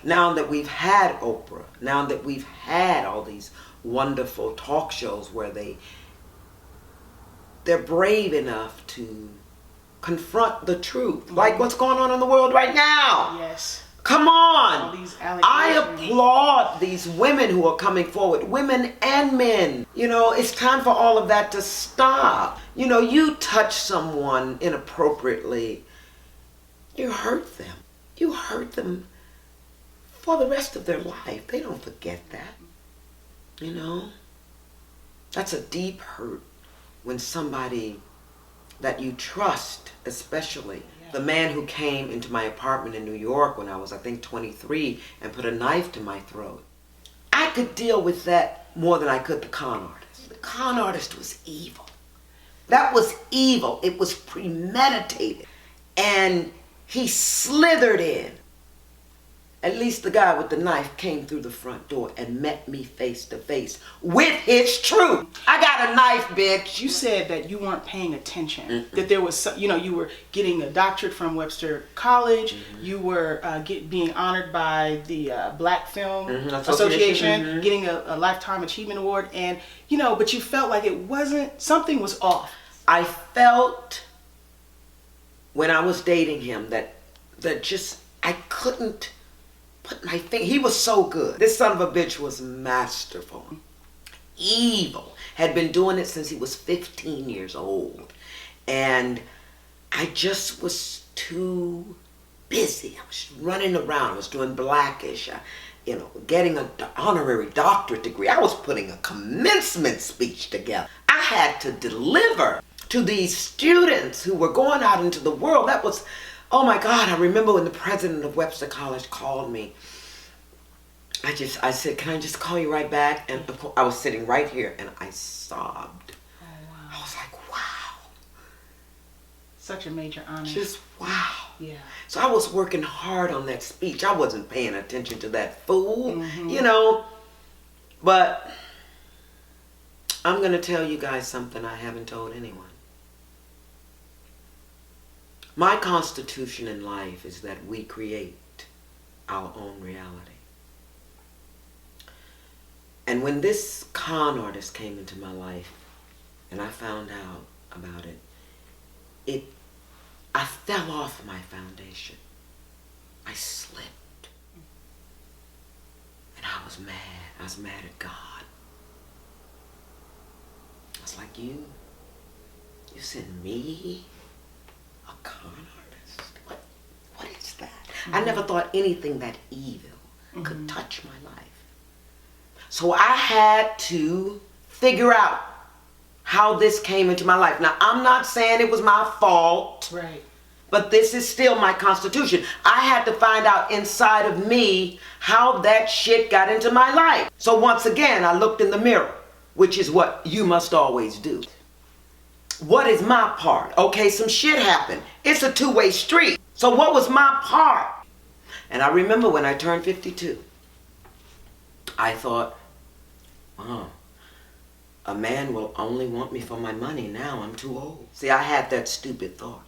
now that we've had Oprah, now that we've had all these wonderful talk shows where they're brave enough to confront the truth, like what's going on in the world right now. Yes. Come on. All these I applaud these women who are coming forward, women and men. You know, it's time for all of that to stop. You know, you touch someone inappropriately, you hurt them. You hurt them for the rest of their life. They don't forget that. You know, that's a deep hurt when somebody that you trust, especially the man who came into my apartment in New York when I was, I think, 23 and put a knife to my throat. I could deal with that more than I could the con artist. The con artist was evil. That was evil. It was premeditated. And he slithered in. At least the guy with the knife came through the front door and met me face to face with his truth. I got a knife, bitch. You said that you weren't paying attention. That there was, you were getting a doctorate from Webster College. You were being honored by the Black Film Association, getting a Lifetime Achievement Award, and but you felt like something was off. I felt when I was dating him that just I couldn't put my finger. He was so good. This son of a bitch was masterful. Evil. Had been doing it since he was 15 years old. And I just was too busy. I was running around. I was doing Blackish. Getting an honorary doctorate degree. I was putting a commencement speech together. I had to deliver to these students who were going out into the world. That was, oh my God, I remember when the president of Webster College called me. I said, can I just call you right back? And I was sitting right here and I sobbed. Oh, wow. I was like, wow. Such a major honor. Just wow. Yeah. So I was working hard on that speech. I wasn't paying attention to that fool, But I'm going to tell you guys something I haven't told anyone. My constitution in life is that we create our own reality. And when this con artist came into my life and I found out about it, I fell off my foundation. I slipped. And I was mad. I was mad at God. I was like, you sent me a con artist? What is that? I never thought anything that evil could touch my life. So I had to figure out how this came into my life. Now, I'm not saying it was my fault. Right. But this is still my constitution. I had to find out inside of me how that shit got into my life. So once again, I looked in the mirror, which is what you must always do. What is my part? Okay, some shit happened. It's a two-way street. So what was my part? And I remember when I turned 52, I thought, oh, a man will only want me for my money now. I'm too old. See, I had that stupid thought.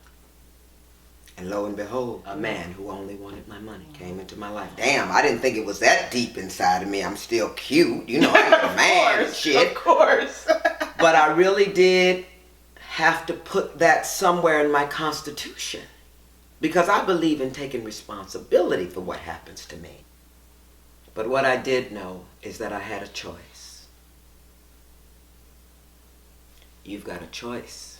And lo and behold, a man who only wanted my money came into my life. Damn, I didn't think it was that deep inside of me. I'm still cute. I'm a man and shit. Of course. But I really did have to put that somewhere in my constitution. Because I believe in taking responsibility for what happens to me. But what I did know is that I had a choice. You've got a choice.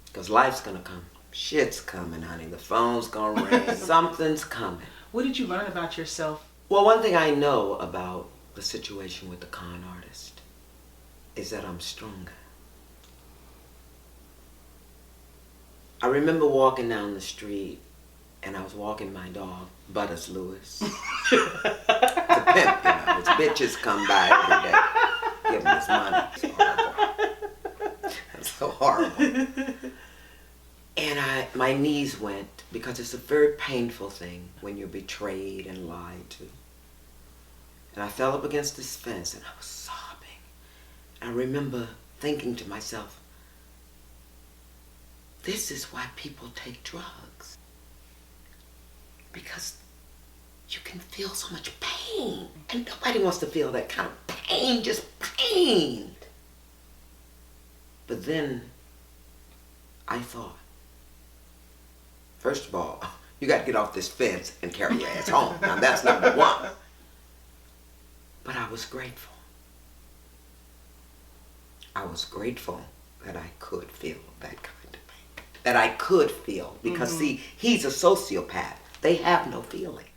Because life's going to come. Shit's coming, honey. The phone's gonna ring. Something's coming. What did you learn about yourself? Well, one thing I know about the situation with the con artist is that I'm stronger. I remember walking down the street and I was walking my dog, Butters Lewis. It's a pimp, His bitches come by every day, give him his money. It's so horrible. And my knees went, because it's a very painful thing when you're betrayed and lied to. And I fell up against this fence and I was sobbing. I remember thinking to myself, this is why people take drugs. Because feel so much pain. And nobody wants to feel that kind of pain, just pain. But then I thought, first of all, you got to get off this fence and carry your ass home. Now that's number one. But I was grateful. I was grateful that I could feel that kind of pain. That I could feel. Because see, he's a sociopath. They have no feelings.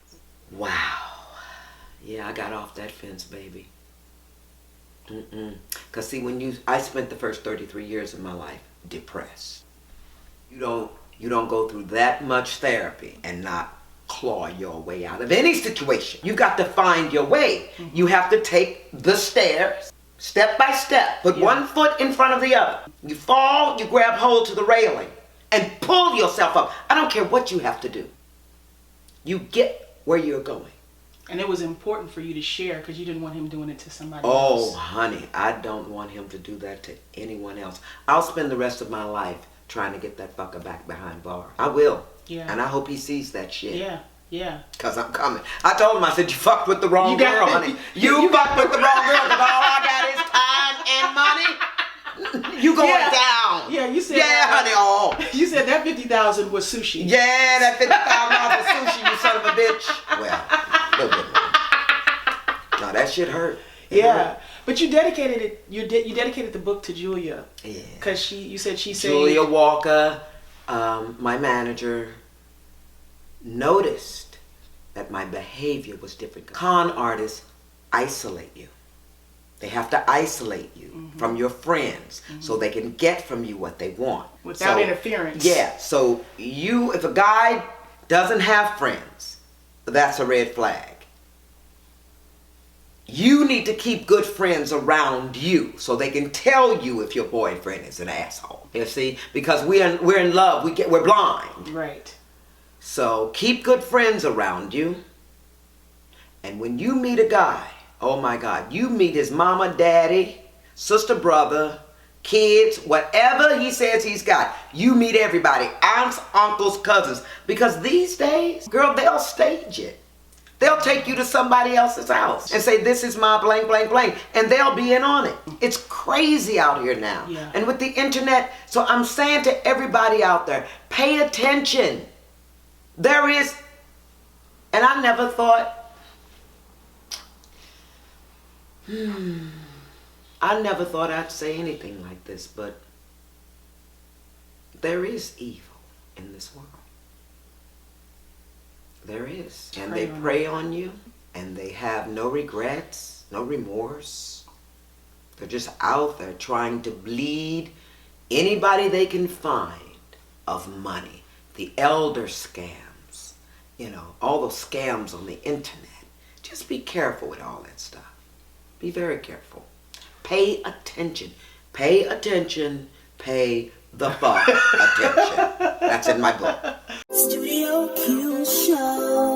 Wow. Yeah, I got off that fence, baby. Because see, I spent the first 33 years of my life depressed. You don't go through that much therapy and not claw your way out of any situation. You got to find your way. You have to take the stairs, step by step. Put one foot in front of the other. You fall, you grab hold to the railing and pull yourself up. I don't care what you have to do. You get where you're going. And it was important for you to share because you didn't want him doing it to somebody else. else. Oh, honey, I don't want him to do that to anyone else. I'll spend the rest of my life trying to get that fucker back behind bars. I will. Yeah. And I hope he sees that shit. Yeah. Yeah. Because I'm coming. I told him, I said, you fucked with the wrong girl, honey. You fucked with the wrong girl because all I got is time and money. You going down. Yeah, you said honey. Oh. You said that $50,000 was sushi. Yeah, that $50,000 was sushi, you son of a bitch. Well, a little bit more. No, that shit hurt. It hurt. But you dedicated it. You dedicated the book to Julia. Yeah. Because you said she said Julia Walker, my manager, noticed that my behavior was different. Con artists isolate you. They have to isolate you from your friends so they can get from you what they want. Without interference. Yeah. So if a guy doesn't have friends, that's a red flag. You need to keep good friends around you so they can tell you if your boyfriend is an asshole. You see? Because we're in love. We're blind. Right. So keep good friends around you. And when you meet a guy, oh my God, you meet his mama, daddy, sister, brother, kids, whatever he says he's got. You meet everybody, aunts, uncles, cousins. Because these days, girl, they'll stage it. They'll take you to somebody else's house and say, this is my blank, blank, blank. And they'll be in on it. It's crazy out here now. Yeah. And with the internet, so I'm saying to everybody out there, pay attention. There is, and I never thought, I never thought I'd say anything like this, but there is evil in this world. There is. And they prey on you, and they have no regrets, no remorse. They're just out there trying to bleed anybody they can find of money. The elder scams, all those scams on the internet. Just be careful with all that stuff. Be very careful. Pay attention. Pay attention. Pay the fuck attention. That's in my book. Studio Q Show.